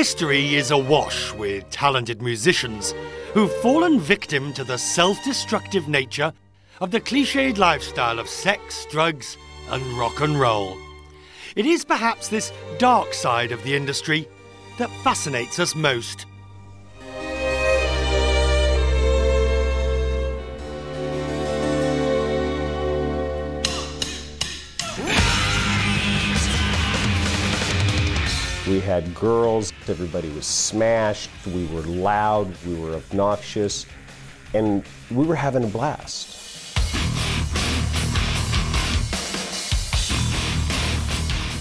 History is awash with talented musicians who've fallen victim to the self-destructive nature of the cliched lifestyle of sex, drugs, and rock and roll. It is perhaps this dark side of the industry that fascinates us most. We had girls, everybody was smashed, we were loud, we were obnoxious, and we were having a blast.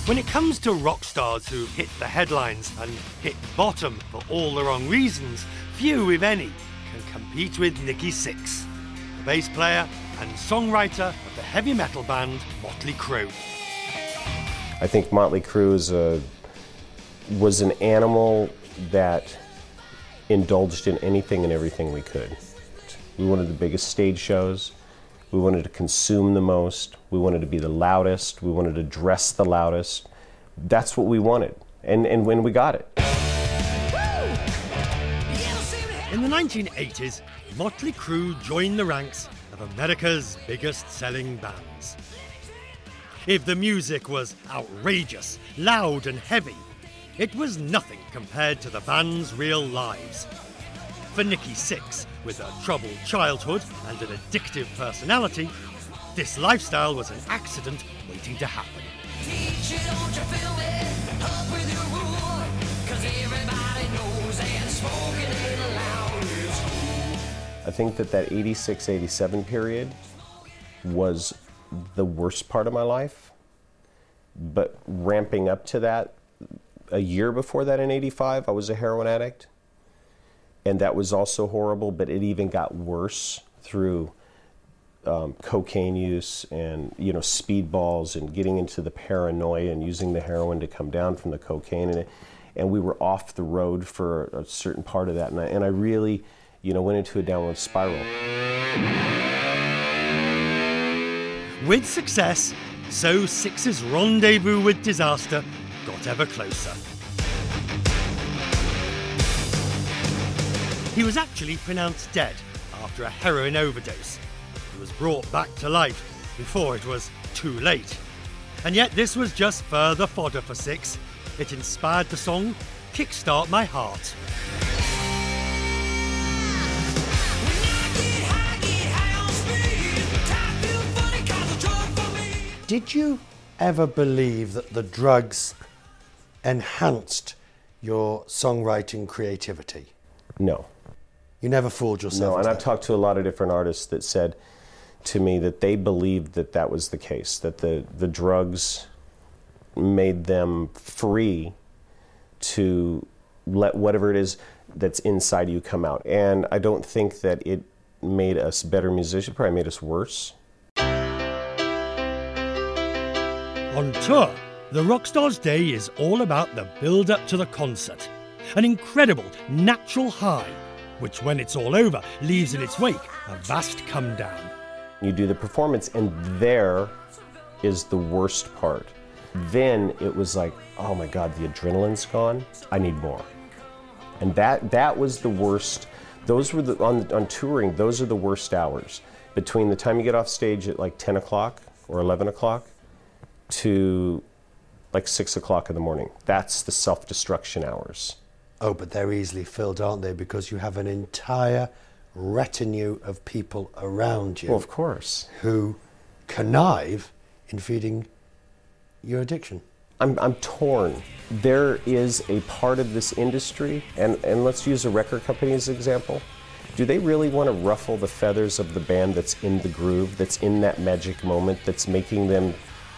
When it comes to rock stars who hit the headlines and hit bottom for all the wrong reasons, few, if any, can compete with Nikki Sixx, the bass player and songwriter of the heavy metal band Motley Crue. I think Motley Crue was an animal that indulged in anything and everything we could. We wanted the biggest stage shows. We wanted to consume the most. We wanted to be the loudest. We wanted to dress the loudest. That's what we wanted. And when we got it. In the 1980s, Motley Crue joined the ranks of America's biggest selling bands. If the music was outrageous, loud and heavy, it was nothing compared to the band's real lives. For Niki Sixx, with a troubled childhood and an addictive personality, this lifestyle was an accident waiting to happen. I think that 86, 87 period was the worst part of my life, but ramping up to that, a year before that in 85, I was a heroin addict. And that was also horrible, but it even got worse through cocaine use and, speedballs and getting into the paranoia and using the heroin to come down from the cocaine. And we were off the road for a certain part of that. And I really, went into a downward spiral. With success, so Sixx's rendezvous with disaster got ever closer. He was actually pronounced dead after a heroin overdose. He was brought back to life before it was too late. And yet this was just further fodder for Sixx. It inspired the song Kickstart My Heart. Did you ever believe that the drugs enhanced your songwriting creativity? No. You never fooled yourself? No, and I've talked to a lot of different artists that said to me that they believed that was the case, that the drugs made them free to let whatever it is that's inside you come out. And I don't think that it made us better musicians, it probably made us worse. On tour, the Rockstar's Day is all about the build-up to the concert. An incredible natural high, which when it's all over, leaves in its wake a vast come-down. You do the performance, and there is the worst part. Then it was like, oh my God, the adrenaline's gone. I need more. And that was the worst. Those were on touring, those are the worst hours. Between the time you get off stage at like 10 o'clock or 11 o'clock to like 6 o'clock in the morning. That's the self-destruction hours. Oh, but they're easily filled, aren't they? Because you have an entire retinue of people around you. Well, of course. Who connive in feeding your addiction. I'm torn. There is a part of this industry, and let's use a record company as an example. Do they really want to ruffle the feathers of the band that's in the groove, that's in that magic moment, that's making them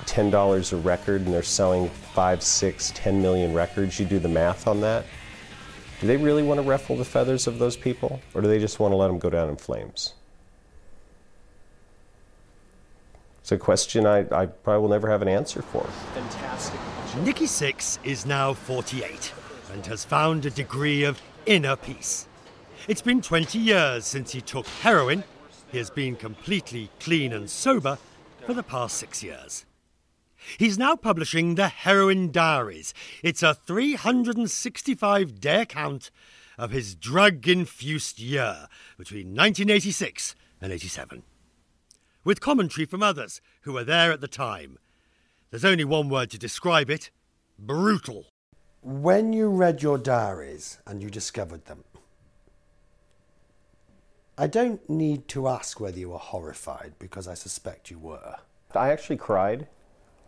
$10 a record and they're selling 5, 6, 10 million records? You do the math on that. Do they really want to ruffle the feathers of those people, or do they just want to let them go down in flames? It's a question I probably will never have an answer for. Fantastic. Niki Sixx is now 48 and has found a degree of inner peace. It's been 20 years since he took heroin. He has been completely clean and sober for the past 6 years. He's now publishing The Heroin Diaries. It's a 365-day account of his drug-infused year between 1986 and 87, with commentary from others who were there at the time. There's only one word to describe it: brutal. When you read your diaries and you discovered them, I don't need to ask whether you were horrified, because I suspect you were. I actually cried.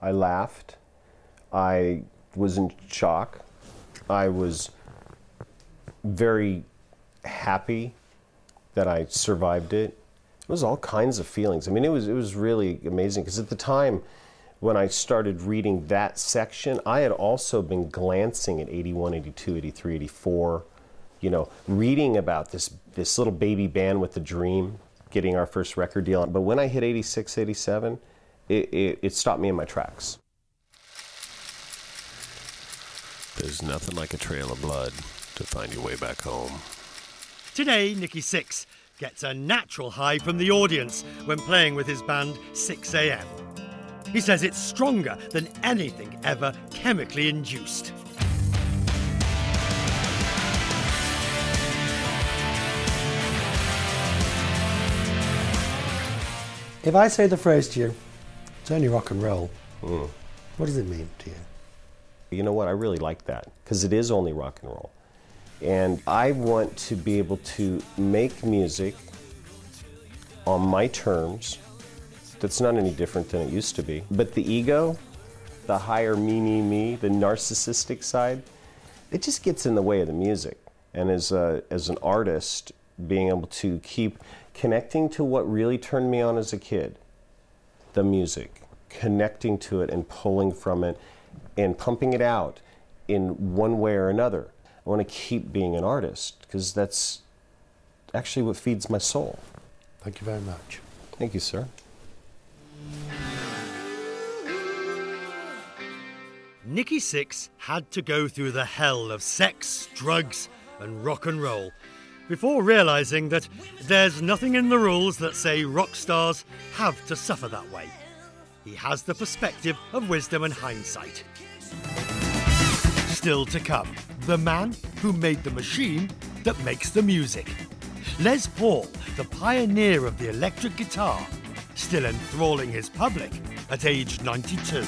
I laughed. I was in shock. I was very happy that I survived it. It was all kinds of feelings. I mean, it was really amazing, because at the time when I started reading that section, I had also been glancing at 81, 82, 83, 84, you know, reading about this little baby band with a dream, getting our first record deal. But when I hit 86, 87, it stopped me in my tracks. There's nothing like a trail of blood to find your way back home. Today, Niki Sixx gets a natural high from the audience when playing with his band 6 AM. He says it's stronger than anything ever chemically induced. If I say the phrase to you, it's only rock and roll, what does it mean to you? You know what, I really like that, because it is only rock and roll. And I want to be able to make music on my terms that's not any different than it used to be. But the ego, the higher me, the narcissistic side, it just gets in the way of the music. And as an artist, being able to keep connecting to what really turned me on as a kid, the music, connecting to it and pulling from it and pumping it out in one way or another. I want to keep being an artist, because that's actually what feeds my soul. Thank you very much. Thank you, sir. Niki Sixx had to go through the hell of sex, drugs and rock and roll before realising that there's nothing in the rules that say rock stars have to suffer that way. He has the perspective of wisdom and hindsight. Still to come, the man who made the machine that makes the music. Les Paul, the pioneer of the electric guitar, still enthralling his public at age 92.